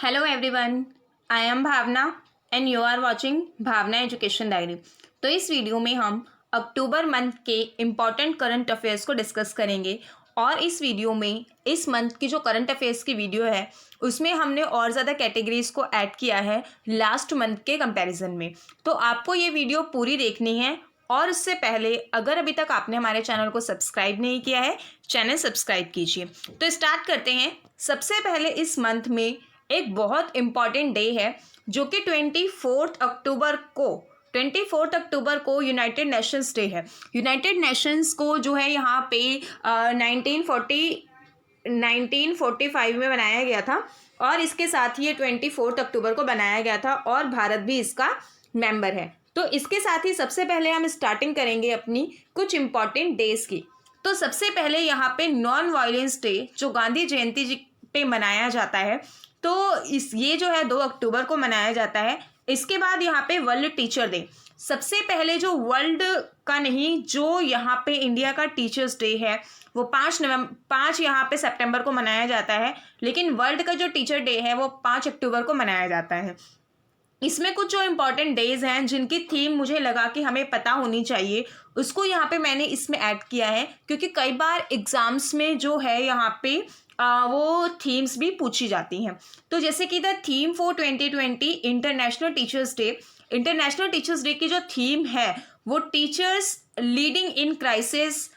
Hello everyone, I am Bhavna and you are watching Bhavna education diary. तो इस वीडियो में हम अक्टूबर मंथ के इम्पॉर्टेंट करंट अफेयर्स को डिस्कस करेंगे। और इस वीडियो में इस मंथ की जो करंट अफेयर्स की वीडियो है उसमें हमने और ज़्यादा कैटेगरीज को ऐड किया है लास्ट मंथ के कंपैरिजन में। तो आपको ये वीडियो पूरी देखनी है। और उससे पहले अगर अभी तक आपने हमारे चैनल को सब्सक्राइब नहीं किया है, चैनल सब्सक्राइब कीजिए। तो स्टार्ट करते हैं। सबसे पहले इस मंथ में एक बहुत इम्पॉर्टेंट डे है जो कि 24 अक्टूबर को यूनाइटेड नेशंस डे है। यूनाइटेड नेशंस को जो है यहाँ पे 1945 में बनाया गया था और इसके साथ ही ये 24 अक्टूबर को बनाया गया था और भारत भी इसका मेंबर है। तो इसके साथ ही सबसे पहले हम स्टार्टिंग करेंगे अपनी कुछ इम्पॉर्टेंट डेज की। तो सबसे पहले यहाँ पे नॉन वायलेंस डे जो गांधी जयंती जी पे मनाया जाता है, तो ये जो है 2 अक्टूबर को मनाया जाता है। इसके बाद यहाँ पे वर्ल्ड टीचर डे। सबसे पहले जो वर्ल्ड का नहीं, जो यहाँ पे इंडिया का टीचर्स डे है वो 5 यहाँ पे सितंबर को मनाया जाता है, लेकिन वर्ल्ड का जो टीचर डे है वो 5 अक्टूबर को मनाया जाता है। इसमें कुछ जो इम्पोर्टेंट डेज हैं जिनकी थीम मुझे लगा कि हमें पता होनी चाहिए, उसको यहाँ पे मैंने इसमें ऐड किया है, क्योंकि कई बार एग्जाम्स में जो है यहाँ पे वो थीम्स भी पूछी जाती हैं। तो जैसे कि the theme for 2020 international teachers day. International teachers day की जो थीम है वो टीचर्स लीडिंग इन क्राइसिस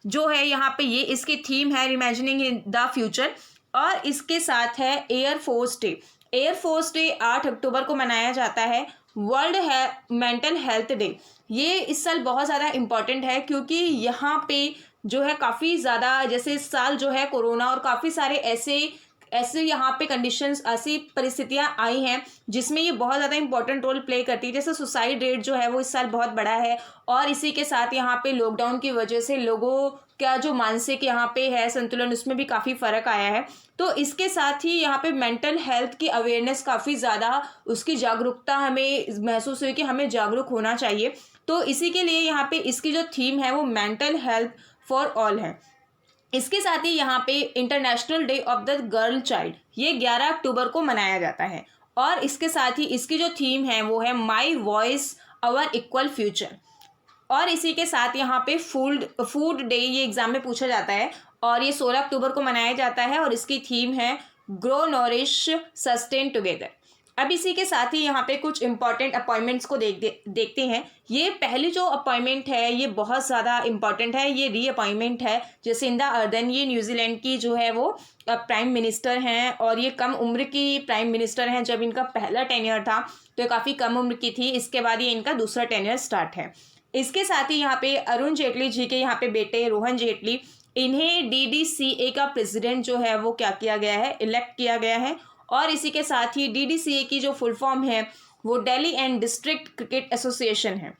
जो है यहाँ पे ये इसकी थीम है, इमेजिनिंग इन द फ्यूचर। और इसके साथ है एयरफोर्स डे। एयरफोर्स डे 8 अक्टूबर को मनाया जाता है। वर्ल्ड है मेंटल हेल्थ डे। ये इस साल बहुत ज़्यादा इम्पॉर्टेंट है क्योंकि यहाँ पे जो है काफ़ी ज़्यादा, जैसे इस साल जो है कोरोना और काफ़ी सारे ऐसे यहाँ पे कंडीशंस, ऐसी परिस्थितियाँ आई हैं जिसमें ये बहुत ज़्यादा इंपॉर्टेंट रोल प्ले करती है। जैसे सुसाइड रेट जो है वो इस साल बहुत बड़ा है और इसी के साथ यहाँ पे लॉकडाउन की वजह से लोगों का जो मानसिक यहाँ पे है संतुलन, उसमें भी काफ़ी फ़र्क आया है। तो इसके साथ ही यहाँ पे मेंटल हेल्थ की अवेयरनेस काफ़ी ज़्यादा, उसकी जागरूकता हमें महसूस हुई कि हमें जागरूक होना चाहिए। तो इसी के लिए यहाँ पे इसकी जो थीम है वो मेंटल हेल्थ फॉर ऑल है। इसके साथ ही यहाँ पे international day of the girl child, ये 11 अक्टूबर को मनाया जाता है। और इसके साथ ही इसकी जो थीम है वो है my voice our equal future. और इसी के साथ यहाँ पे फूड डे, ये एग्जाम में पूछा जाता है और ये 16 अक्टूबर को मनाया जाता है और इसकी थीम है ग्रो नॉरिश सस्टेन टुगेदर। अब इसी के साथ ही यहाँ पे कुछ इंपॉर्टेंट अपॉइंटमेंट्स को देखते हैं। ये पहली जो अपॉइंटमेंट है ये बहुत ज़्यादा इंपॉर्टेंट है, ये री अपॉइंटमेंट है जसिंदा अर्दर्न। ये न्यूजीलैंड की जो है वो प्राइम मिनिस्टर हैं और ये कम उम्र की प्राइम मिनिस्टर हैं। जब इनका पहला टेन्योर था तो ये काफ़ी कम उम्र की थी, इसके बाद ये इनका दूसरा टेन्योर स्टार्ट है। इसके साथ ही यहाँ पे अरुण जेटली जी के यहाँ पे बेटे रोहन जेटली, इन्हें DDCA का प्रेसिडेंट जो है वो क्या किया गया है, इलेक्ट किया गया है। और इसी के साथ ही DDCA की जो फुल फॉर्म है वो Delhi and district cricket association है।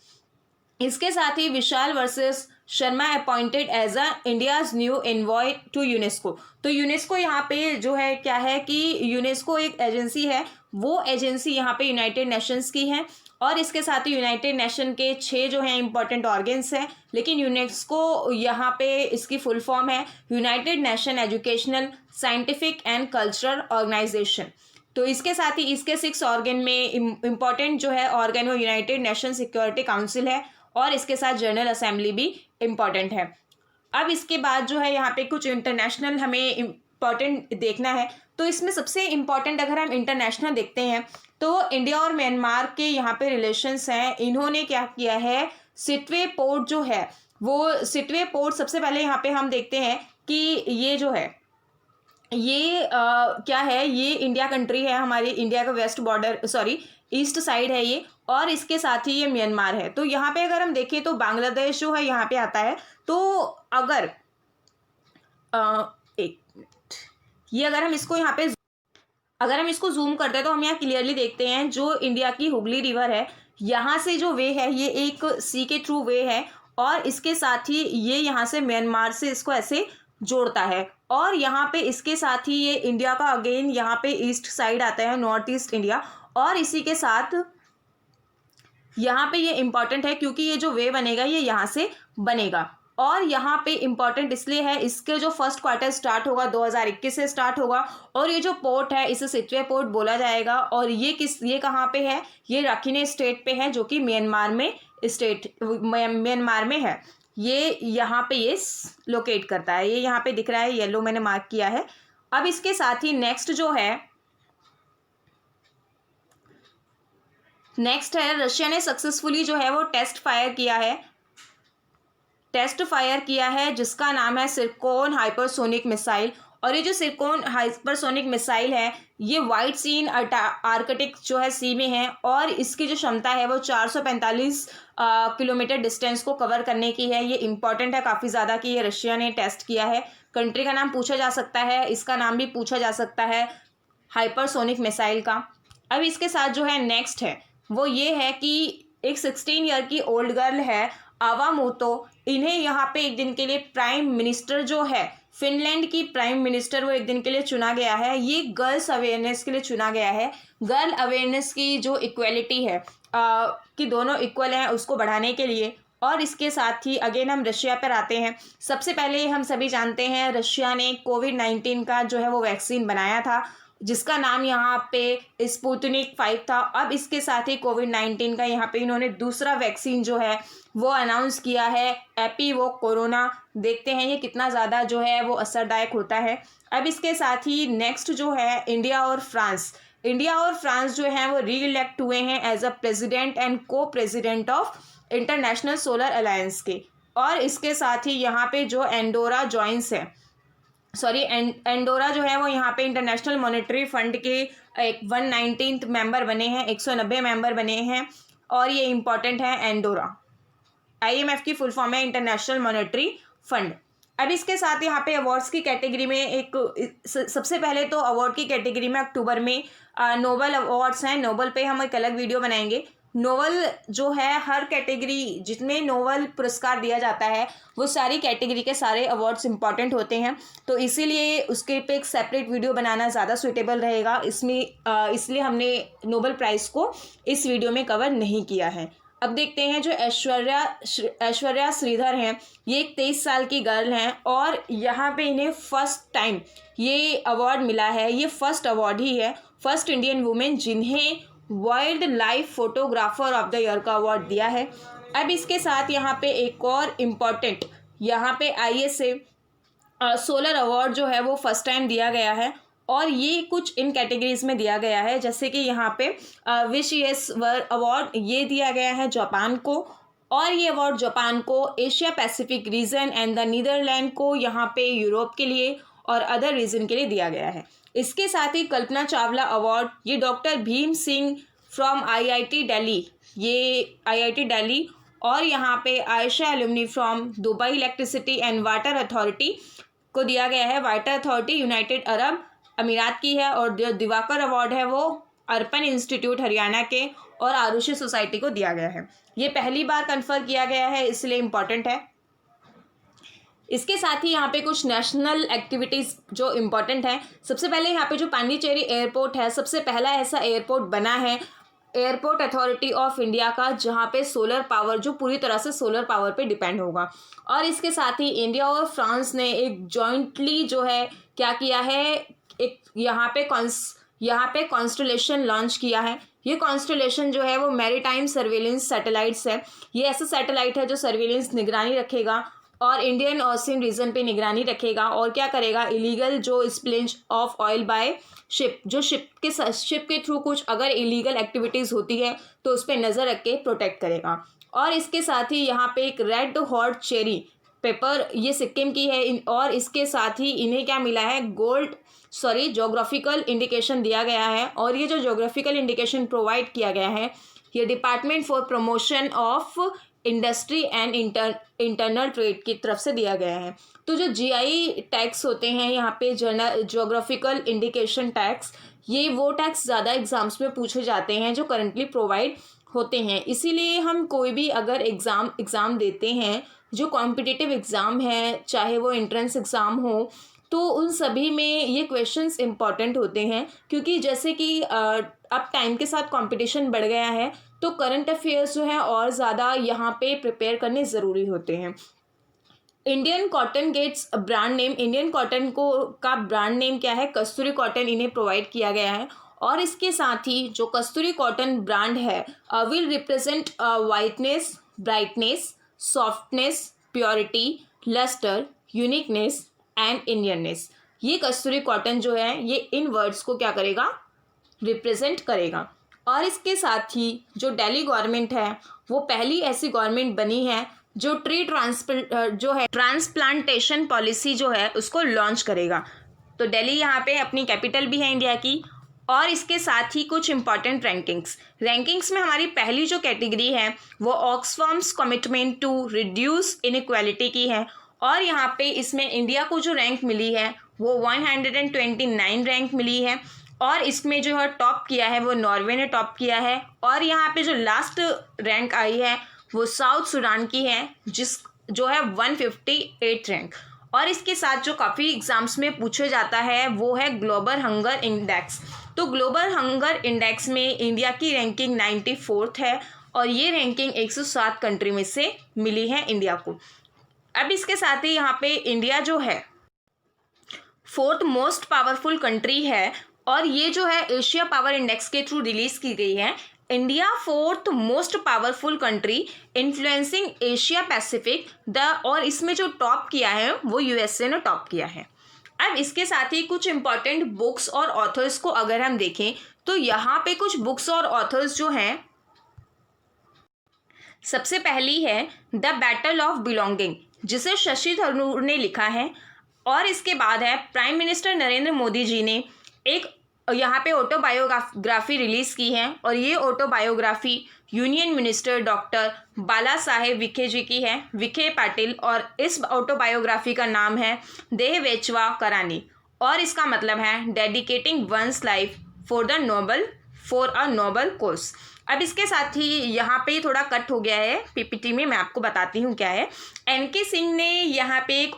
इसके साथ ही Vishal versus Sharma appointed as a India's new envoy to UNESCO. तो यूनेस्को यहाँ पे जो है क्या है कि यूनेस्को एक एजेंसी है, वो एजेंसी यहाँ पे यूनाइटेड नेशंस की है। और इसके साथ ही यूनाइटेड नेशन के 6 जो हैं इंपॉर्टेंट ऑर्गन्स हैं, लेकिन यूनेस्को यहाँ पे इसकी फुल फॉर्म है United Nation Educational Scientific and Cultural Organization. तो इसके साथ ही इसके 6 ऑर्गन में इम्पॉर्टेंट जो है ऑर्गन वो यूनाइटेड नेशन सिक्योरिटी काउंसिल है और इसके साथ जनरल असेंबली भी इम्पॉर्टेंट है। अब इसके बाद जो है यहाँ पे कुछ इंटरनेशनल हमें इम्पॉर्टेंट देखना है। तो इसमें सबसे इम्पॉर्टेंट अगर हम इंटरनेशनल देखते हैं तो इंडिया और म्यांमार के यहाँ पे रिलेशंस हैं। इन्होंने क्या किया है, सिटवे पोर्ट जो है वो सिटवे पोर्ट, सबसे पहले यहाँ पे हम देखते हैं कि ये जो है ये क्या है, ये इंडिया कंट्री है, हमारे इंडिया का west border, sorry east side है ये। और इसके साथ ही ये म्यांमार है। तो यहाँ पे अगर हम देखें तो बांग्लादेश जो है यहाँ पे आता है। तो अगर एक मिनट, ये अगर हम इसको यहाँ पे अगर हम इसको जूम करते हैं तो हम यहाँ क्लियरली देखते हैं जो इंडिया की हुगली रिवर है, यहाँ से जो वे है ये एक सी के थ्रू वे है और इसके साथ ही ये यहाँ से म्यांमार से इसको ऐसे जोड़ता है। और यहाँ पे इसके साथ ही ये इंडिया का अगेन यहाँ पे ईस्ट साइड आता है, नॉर्थ ईस्ट इंडिया। और इसी के साथ यहाँ पे ये इम्पॉर्टेंट है क्योंकि ये जो वे बनेगा ये यहाँ से बनेगा। और यहाँ पे इम्पॉर्टेंट इसलिए है, इसके जो फर्स्ट क्वार्टर स्टार्ट होगा 2021 से स्टार्ट होगा, और ये जो पोर्ट है इसे सिटवे पोर्ट बोला जाएगा। और ये कहाँ पे है, ये राखीने स्टेट पे है, जो कि म्यांमार में है। ये यहाँ पे ये लोकेट करता है, ये यहाँ पे दिख रहा है, येलो मैंने मार्क किया है। अब इसके साथ ही नेक्स्ट है रशिया ने सक्सेसफुली जो है वो टेस्ट फायर किया है जिसका नाम है सिरकोन हाइपरसोनिक मिसाइल। और ये जो सिरकोन हाइपरसोनिक मिसाइल है ये वाइट सी इन आर्कटिक जो है सी में है, और इसकी जो क्षमता है वो 445 किलोमीटर डिस्टेंस को कवर करने की है। ये इंपॉर्टेंट है काफ़ी ज़्यादा कि ये रशिया ने टेस्ट किया है। कंट्री का नाम पूछा जा सकता है, इसका नाम भी पूछा जा सकता है हाइपरसोनिक मिसाइल का। अब इसके साथ जो है नेक्स्ट है वो ये है कि एक 16 ईयर की ओल्ड गर्ल है आवामोतो, इन्हें यहाँ पे एक दिन के लिए प्राइम मिनिस्टर जो है फिनलैंड की प्राइम मिनिस्टर वो एक दिन के लिए चुना गया है। ये गर्ल्स अवेयरनेस के लिए चुना गया है। गर्ल अवेयरनेस की जो इक्वलिटी है कि दोनों इक्वल हैं उसको बढ़ाने के लिए। और इसके साथ ही अगेन हम रशिया पर आते हैं। सबसे पहले हम सभी जानते हैं रशिया ने कोविड-19 का जो है वो वैक्सीन बनाया था जिसका नाम यहाँ पे स्पुतनिक 5 था। अब इसके साथ ही कोविड-19 का यहाँ पे इन्होंने दूसरा वैक्सीन जो है वो अनाउंस किया है, एपीवो कोरोना। देखते हैं ये कितना ज़्यादा जो है वो असरदायक होता है। अब इसके साथ ही नेक्स्ट जो है इंडिया और फ्रांस जो हैं वो री इलेक्ट हुए हैं एज अ प्रेसिडेंट एंड को president of international solar alliance के। और इसके साथ ही यहाँ पे जो एंडोरा जो है वो यहाँ पे इंटरनेशनल मॉनेटरी फंड के एक 119th मेंबर बने हैं, 190 मेंबर बने हैं। और ये इंपॉर्टेंट है एंडोरा, IMF की फुल फॉर्म है इंटरनेशनल मॉनेटरी फंड। अब इसके साथ यहाँ पे अवार्ड्स की कैटेगरी में सबसे पहले तो अवार्ड की कैटेगरी में अक्टूबर में नोबल अवार्ड्स हैं। नोबल पे हम एक अलग वीडियो बनाएंगे। नोबल जो है हर कैटेगरी जिसमें नोबल पुरस्कार दिया जाता है वो सारी कैटेगरी के सारे अवार्ड्स इंपॉर्टेंट होते हैं, तो इसीलिए उसके पे एक सेपरेट वीडियो बनाना ज़्यादा सूटेबल रहेगा। इसलिए हमने नोबल प्राइज़ को इस वीडियो में कवर नहीं किया है। अब देखते हैं जो ऐश्वर्या श्रीधर हैं, ये एक 23 साल की गर्ल हैं और यहाँ पे इन्हें फर्स्ट टाइम ये अवार्ड मिला है। ये फर्स्ट अवार्ड ही है, फर्स्ट इंडियन वुमेन जिन्हें wild life photographer of the year का अवार्ड दिया है। अब इसके साथ यहाँ पे एक और इम्पॉर्टेंट यहाँ पे ISA सोलर अवार्ड जो है वो फर्स्ट टाइम दिया गया है, और ये कुछ इन कैटेगरीज में दिया गया है जैसे कि यहाँ पे विश अवार्ड ये दिया गया है जापान को, और ये अवार्ड जापान को, Asia Pacific region and the Netherland को यहाँ पे यूरोप के लिए और अदर रीजन के लिए दिया गया है। इसके साथ ही कल्पना चावला अवार्ड ये doctor Bhim Singh from IIT Delhi और यहाँ पे Ayesha alumni from Dubai electricity and water authority को दिया गया है। वाटर अथॉरिटी यूनाइटेड अरब अमीरात की है, और जो दिवाकर अवार्ड है वो अर्पण इंस्टीट्यूट हरियाणा के और आरुषि सोसाइटी को दिया गया है। ये पहली बार कन्फर किया गया है इसलिए इम्पॉर्टेंट है। इसके साथ ही यहाँ पे कुछ नेशनल एक्टिविटीज़ जो इम्पॉर्टेंट है। सबसे पहले यहाँ पे जो पांडिचेरी एयरपोर्ट है सबसे पहला ऐसा एयरपोर्ट बना है एयरपोर्ट अथॉरिटी ऑफ इंडिया का जहाँ पे सोलर पावर जो पूरी तरह से सोलर पावर पे डिपेंड होगा। और इसके साथ ही इंडिया और फ्रांस ने एक जॉइंटली जो है क्या किया है, एक यहाँ पे कॉन्स्टलेशन लॉन्च किया है। ये कॉन्स्टलेशन जो है वो मैरीटाइम सर्वेलेंस सैटेलाइट्स है। ये ऐसा सैटेलाइट है जो सर्वेलेंस निगरानी रखेगा और इंडियन ओशियन रीजन पे निगरानी रखेगा, और क्या करेगा, इलीगल जो स्प्लिंज ऑफ ऑयल बाय शिप, जो शिप के थ्रू कुछ अगर इलीगल एक्टिविटीज़ होती है तो उस पर नज़र रख के प्रोटेक्ट करेगा। और इसके साथ ही यहाँ पे एक रेड हॉट चेरी पेपर ये सिक्किम की है, और इसके साथ ही इन्हें क्या मिला है, जोग्राफिकल इंडिकेशन दिया गया है। और ये जो जोग्राफिकल इंडिकेशन प्रोवाइड किया गया है ये department for promotion of industry and internal trade की तरफ से दिया गया है। तो जो GI टैक्स होते हैं यहाँ पे जोग्राफिकल इंडिकेशन टैक्स, ये वो टैक्स ज़्यादा एग्जाम्स में पूछे जाते हैं जो करंटली प्रोवाइड होते हैं। इसीलिए हम कोई भी अगर एग्ज़ाम देते हैं जो कॉम्पिटिटिव एग्ज़ाम है, चाहे वो एंट्रेंस एग्ज़ाम हो, तो उन सभी में ये क्वेश्चंस इम्पॉर्टेंट होते हैं, क्योंकि जैसे कि अब टाइम के साथ कंपटीशन बढ़ गया है तो करंट अफेयर्स जो है और ज़्यादा यहाँ पे प्रिपेयर करने ज़रूरी होते हैं। Indian cotton gets brand name, Indian cotton को का ब्रांड नेम क्या है, कस्तूरी कॉटन इन्हें प्रोवाइड किया गया है। और इसके साथ ही जो कस्तूरी कॉटन ब्रांड है will represent whiteness, brightness, softness, purity, lustre, uniqueness and Indianness. ये कस्तूरी कॉटन जो है ये इन वर्ड्स को क्या करेगा, रिप्रेजेंट करेगा। और इसके साथ ही जो दिल्ली गवर्नमेंट है वो पहली ऐसी गवर्नमेंट बनी है जो ट्रांसप्लांटेशन पॉलिसी जो है उसको लॉन्च करेगा। तो दिल्ली यहाँ पे अपनी कैपिटल भी है इंडिया की। और इसके साथ ही कुछ इंपॉर्टेंट रैंकिंग्स में हमारी पहली जो कैटेगरी है वो ऑक्सफाम्स कमिटमेंट टू रिड्यूस इनइक्वालिटी की है। और यहाँ पे इसमें इंडिया को जो रैंक मिली है वो 129 रैंक मिली है। और इसमें जो है टॉप किया है वो नॉर्वे ने टॉप किया है। और यहाँ पे जो लास्ट रैंक आई है वो साउथ सूडान की है जो है 158 रैंक। और इसके साथ जो काफ़ी एग्जाम्स में पूछे जाता है वो है ग्लोबल हंगर इंडेक्स। तो ग्लोबल हंगर इंडेक्स में इंडिया की रैंकिंग 94th है और ये रैंकिंग 107 कंट्री में से मिली है इंडिया को। अब इसके साथ ही यहाँ पे इंडिया जो है 4th मोस्ट पावरफुल कंट्री है और ये जो है एशिया पावर इंडेक्स के थ्रू रिलीज की गई है। India 4th most powerful country influencing Asia Pacific और इसमें जो टॉप किया है वो यूएसए ने टॉप किया है। अब इसके साथ ही कुछ इंपॉर्टेंट बुक्स और ऑथर्स को अगर हम देखें तो यहाँ पे कुछ बुक्स और ऑथर्स जो हैं, सबसे पहली है द बैटल ऑफ बिलोंगिंग जिसे शशि थरूर ने लिखा है। और इसके बाद है प्राइम मिनिस्टर नरेंद्र मोदी जी ने एक यहाँ पे ऑटोबायोग्राफी रिलीज़ की है और ये ऑटोबायोग्राफी यूनियन मिनिस्टर डॉक्टर बाला साहेब विखे जी की है, विखे पाटिल। और इस ऑटोबायोग्राफी का नाम है देह वेचवा करानी और इसका मतलब है dedicating one's life for a Nobel course. अब इसके साथ ही यहाँ पे थोड़ा कट हो गया है पीपीटी में, मैं आपको बताती हूँ क्या है। एनके सिंह ने यहाँ पे एक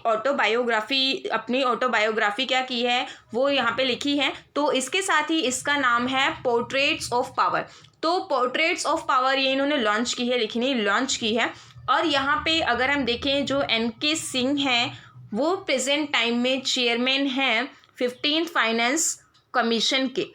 अपनी ऑटोबायोग्राफी क्या की है वो यहाँ पे लिखी है। तो इसके साथ ही इसका नाम है पोर्ट्रेट्स ऑफ पावर। तो पोर्ट्रेट्स ऑफ पावर ये इन्होंने लॉन्च की है। और यहाँ पे अगर हम देखें जो एनके सिंह हैं वो प्रेजेंट टाइम में चेयरमैन हैं 15th फाइनेंस कमीशन के।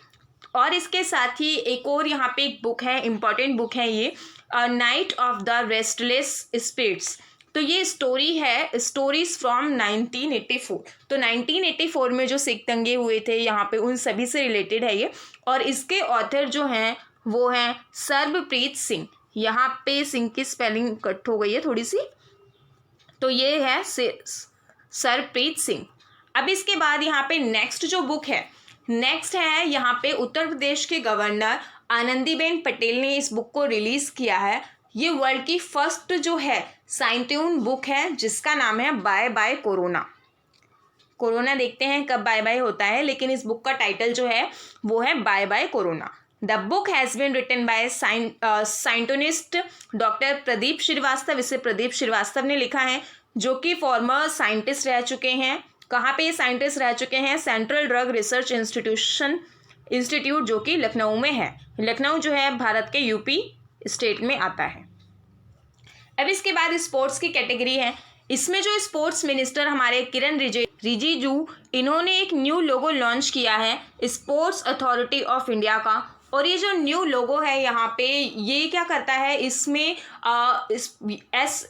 और इसके साथ ही एक और यहाँ पे एक बुक है, इम्पॉर्टेंट बुक है ये, Knight of the Restless Spirits. तो ये स्टोरी है, स्टोरीज फ्रॉम 1984। तो 1984 में जो सिख दंगे हुए थे यहाँ पे उन सभी से रिलेटेड है ये। और इसके ऑथर जो हैं वो हैं सर्बप्रीत सिंह। यहाँ पे सिंह की स्पेलिंग कट हो गई है थोड़ी सी, तो ये है सरप्रीत सिंह। अब इसके बाद यहाँ पे नेक्स्ट है यहाँ पे उत्तर प्रदेश के गवर्नर आनंदीबेन पटेल ने इस बुक को रिलीज किया है। ये वर्ल्ड की फर्स्ट जो है साइंटिफिक बुक है जिसका नाम है बाय बाय कोरोना। देखते हैं कब बाय बाय होता है, लेकिन इस बुक का टाइटल जो है वो है bye bye corona. The book has been written by scientist doctor Pradeep Srivastava. इसे प्रदीप श्रीवास्तव ने लिखा है जो कि फॉर्मर साइंटिस्ट रह चुके हैं। कहाँ पे ये साइंटिस्ट रह चुके हैं? सेंट्रल ड्रग रिसर्च इंस्टीट्यूट जो कि लखनऊ में है। लखनऊ जो है भारत के यूपी स्टेट में आता है। अब इसके बाद स्पोर्ट्स की कैटेगरी है। इसमें जो स्पोर्ट्स मिनिस्टर हमारे किरण रिजिजू इन्होंने एक न्यू लोगो लॉन्च किया है स्पोर्ट्स अथॉरिटी ऑफ इंडिया का। और ये जो न्यू लोगो है यहाँ पे ये क्या करता है, इसमें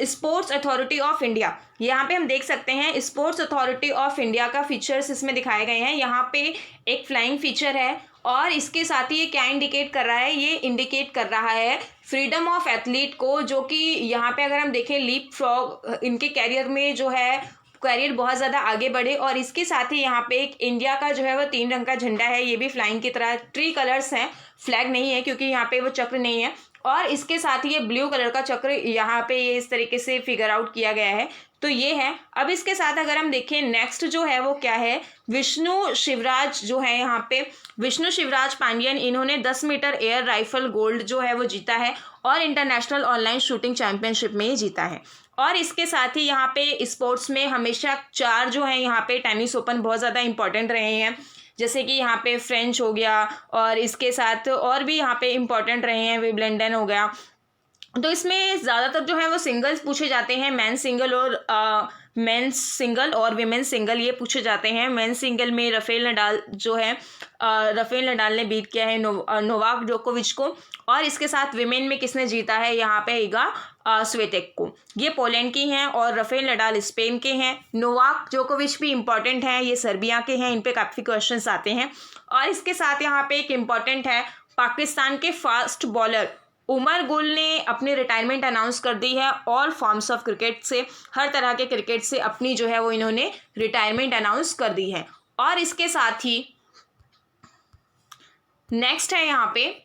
स्पोर्ट्स अथॉरिटी ऑफ इंडिया, यहाँ पे हम देख सकते हैं स्पोर्ट्स अथॉरिटी ऑफ इंडिया का फीचर्स इसमें दिखाए गए हैं। यहाँ पे एक फ्लाइंग फीचर है और इसके साथ ही ये क्या इंडिकेट कर रहा है, ये इंडिकेट कर रहा है फ्रीडम ऑफ एथलीट को, जो कि यहाँ पे अगर हम देखें लीप फ्रॉग इनके कैरियर में जो है कैरियर बहुत ज़्यादा आगे बढ़े। और इसके साथ ही यहाँ पे एक इंडिया का जो है वो 3 रंग का झंडा है, ये भी फ्लाइंग की तरह 3 कलर्स हैं, फ्लैग नहीं है क्योंकि यहाँ पे वो चक्र नहीं है। और इसके साथ ही ये ब्लू कलर का चक्र यहाँ पे ये इस तरीके से फिगर आउट किया गया है। तो ये है। अब इसके साथ अगर हम देखें नेक्स्ट जो है वो क्या है, विष्णु शिवराज जो है यहाँ पे विष्णु शिवराज पांडियन, इन्होंने 10 मीटर एयर राइफल गोल्ड जो है वो जीता है और इंटरनेशनल ऑनलाइन शूटिंग चैंपियनशिप में ही जीता है। और इसके साथ ही यहाँ पे स्पोर्ट्स में हमेशा 4 जो है यहाँ पे टेनिस ओपन बहुत ज़्यादा इंपॉर्टेंट रहे हैं, जैसे कि यहाँ पे फ्रेंच हो गया और इसके साथ और भी यहाँ पे इम्पॉर्टेंट रहे हैं, विंबलडन हो गया। तो इसमें ज़्यादातर जो है वो सिंगल्स पूछे जाते हैं, मैन सिंगल और मेंस सिंगल और विमेन सिंगल ये पूछे जाते हैं। मेंस सिंगल में राफेल नडाल जो है राफेल नडाल ने बीट किया है नोवाक जोकोविच को, और इसके साथ विमेन में किसने जीता है, यहाँ पे इगा स्विएटेक को। ये पोलैंड की हैं और राफेल नडाल स्पेन के हैं। नोवाक जोकोविच भी इंपॉर्टेंट हैं, ये सर्बिया के हैं, इन पे काफ़ी क्वेश्चंस आते हैं। और इसके साथ यहाँ पे एक इम्पॉर्टेंट है, पाकिस्तान के फास्ट बॉलर उमर गुल ने अपनी रिटायरमेंट अनाउंस कर दी है। ऑल फॉर्म्स ऑफ क्रिकेट से, हर तरह के क्रिकेट से अपनी जो है वो इन्होंने रिटायरमेंट अनाउंस कर दी है। और इसके साथ ही नेक्स्ट है यहाँ पे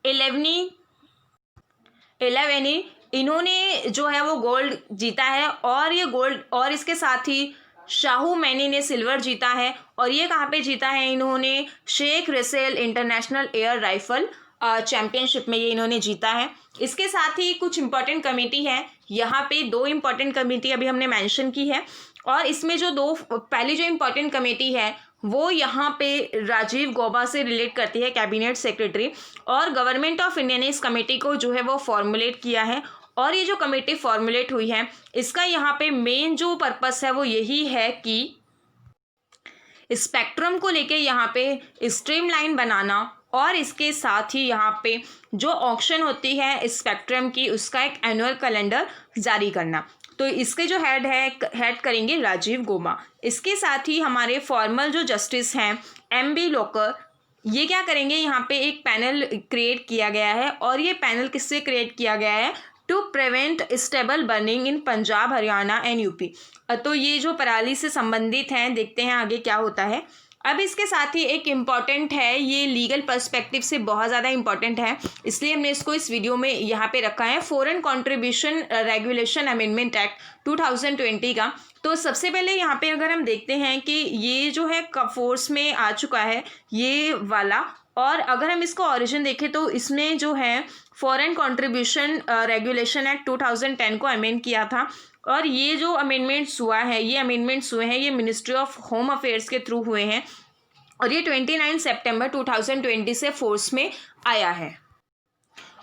11 इन्होंने जो है वो गोल्ड जीता है, और ये गोल्ड, और इसके साथ ही शाहू मैनी ने सिल्वर जीता है। और ये कहाँ पे जीता है, इन्होंने Sheikh Russel international air rifle championship में ये इन्होंने जीता है। इसके साथ ही कुछ इंपॉर्टेंट कमेटी है, यहाँ पे 2 इंपॉर्टेंट कमेटी अभी हमने मेंशन की है, और इसमें जो पहली जो इंपॉर्टेंट कमेटी है वो यहाँ पे राजीव गौबा से रिलेट करती है, कैबिनेट सेक्रेटरी, और गवर्नमेंट ऑफ इंडिया ने इस कमेटी को जो है वो फॉर्मुलेट किया है। और ये जो कमेटी फॉर्मुलेट हुई है, इसका यहाँ पे मेन जो पर्पस है वो यही है कि स्पेक्ट्रम को लेके यहाँ पे स्ट्रीमलाइन बनाना, और इसके साथ ही यहाँ पे जो ऑक्शन होती है स्पेक्ट्रम की, उसका एक एनुअल कैलेंडर जारी करना। तो इसके जो हेड करेंगे राजीव गौबा। इसके साथ ही हमारे फॉर्मल जो जस्टिस हैं MB लोकर, ये क्या करेंगे, यहाँ पे एक पैनल क्रिएट किया गया है, और ये पैनल किससे क्रिएट किया गया है, to prevent stubble burning in Punjab, Haryana and UP. तो ये जो पराली से संबंधित हैं, देखते हैं आगे क्या होता है। अब इसके साथ ही एक इम्पॉर्टेंट है, ये लीगल पर्सपेक्टिव से बहुत ज़्यादा इम्पॉर्टेंट है, इसलिए हमने इसको इस वीडियो में यहाँ पे रखा है, foreign contribution regulation amendment act 2020 का। तो सबसे पहले यहाँ पे अगर हम देखते हैं कि ये जो है फोर्स में आ चुका है ये वाला, और अगर हम इसका ओरिजिन देखें तो इसने जो है फॉरेन कंट्रीब्यूशन रेगुलेशन एक्ट 2010 को अमेंड किया था, और ये जो अमेंडमेंट्स हुए हैं ये मिनिस्ट्री ऑफ होम अफेयर्स के थ्रू हुए हैं, और ये 29 सितंबर 2020 से फोर्स में आया है।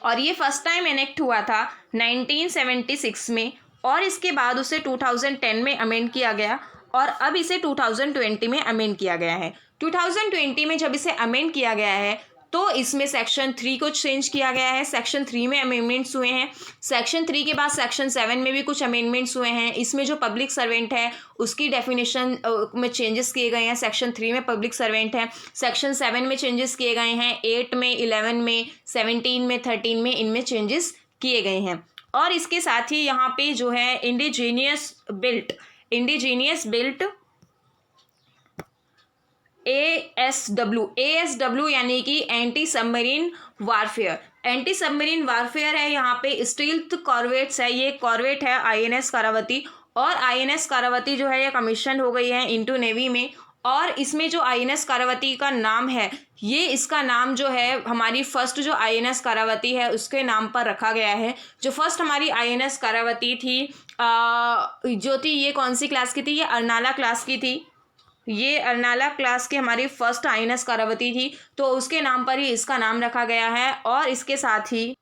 और ये फर्स्ट टाइम एनेक्ट हुआ था 1976 में, और इसके बाद उसे 2010 में अमेंड किया गया, और अब इसे 2020 में अमेंड किया गया है। 2020 में जब इसे अमेंड किया गया है तो इसमें सेक्शन 3 को चेंज किया गया है। सेक्शन 3 में अमेंडमेंट्स हुए हैं। सेक्शन 3 के बाद सेक्शन 7 में भी कुछ अमेंडमेंट्स हुए हैं। इसमें जो पब्लिक सर्वेंट है उसकी डेफिनेशन में चेंजेस किए गए हैं। सेक्शन 3 में पब्लिक सर्वेंट है, सेक्शन 7 में चेंजेस किए गए हैं, 8 में, 11 में, 17 में, 13 में, इनमें चेंजेस किए गए हैं। और इसके साथ ही यहाँ पे जो है इंडिजीनियस बिल्ट ASW यानी कि एंटी सबमरीन वारफेयर है। यहाँ पे स्टील्थ कॉर्वेट्स है, ये कॉर्वेट है INS कारावती, और INS कारावती जो है ये कमीशन हो गई है इंटू नेवी में। और इसमें जो INS कारावती का नाम है, ये इसका नाम जो है हमारी फर्स्ट जो INS कारावती है उसके नाम पर रखा गया है। जो फर्स्ट हमारी INS कारावती थी जो थी, ये कौन सी क्लास की थी, ये अर्नाला क्लास की थी। ये अर्नाला क्लास की हमारी फर्स्ट INS कारावती थी, तो उसके नाम पर ही इसका नाम रखा गया है। और इसके साथ ही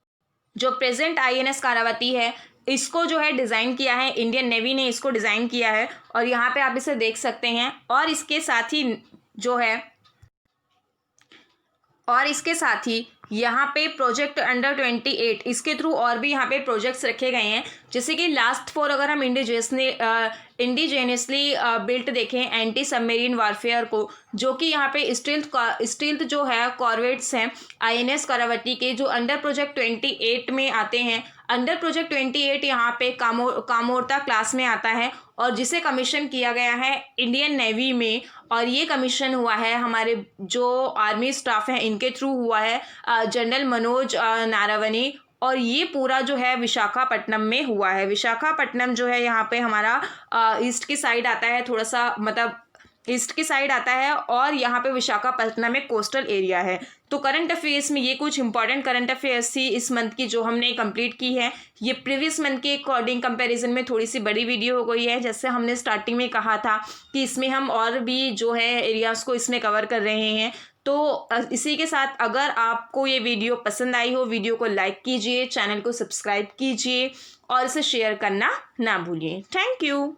जो प्रेजेंट INS कारावती है इसको जो है डिज़ाइन किया है इंडियन नेवी ने, इसको डिज़ाइन किया है, और यहाँ पे आप इसे देख सकते हैं। और इसके साथ ही जो है यहाँ पे प्रोजेक्ट अंडर 28 इसके थ्रू और भी यहाँ पे प्रोजेक्ट्स रखे गए हैं, जैसे कि लास्ट 4 अगर हम इंडिजेनियसली बिल्ट देखें एंटी सबमरीन वारफेयर को, जो कि यहाँ पे स्टील्थ जो है कॉर्वेट्स हैं INS कारावती के, जो अंडर प्रोजेक्ट 28 में आते हैं। अंडर प्रोजेक्ट 28 यहाँ पे कामोर्ता क्लास में आता है, और जिसे कमीशन किया गया है इंडियन नेवी में, और ये कमीशन हुआ है हमारे जो आर्मी स्टाफ हैं इनके थ्रू हुआ है, जनरल मनोज नारावनी। और ये पूरा जो है विशाखापट्टनम में हुआ है। विशाखापट्टनम जो है यहाँ पे हमारा ईस्ट की साइड आता है, थोड़ा सा मतलब ईस्ट की साइड आता है, और यहाँ पे विशाखापट्टनम में कोस्टल एरिया है। तो करंट अफेयर्स में ये कुछ इंपॉर्टेंट करंट अफेयर्स थी इस मंथ की जो हमने कंप्लीट की है। ये प्रीवियस मंथ के अकॉर्डिंग कंपैरिजन में थोड़ी सी बड़ी वीडियो हो गई है, जैसे हमने स्टार्टिंग में कहा था कि इसमें हम और भी जो है एरियाज़ को इसमें कवर कर रहे हैं। तो इसी के साथ अगर आपको ये वीडियो पसंद आई हो, वीडियो को लाइक कीजिए, चैनल को सब्सक्राइब कीजिए और इसे शेयर करना ना भूलिए। Thank you.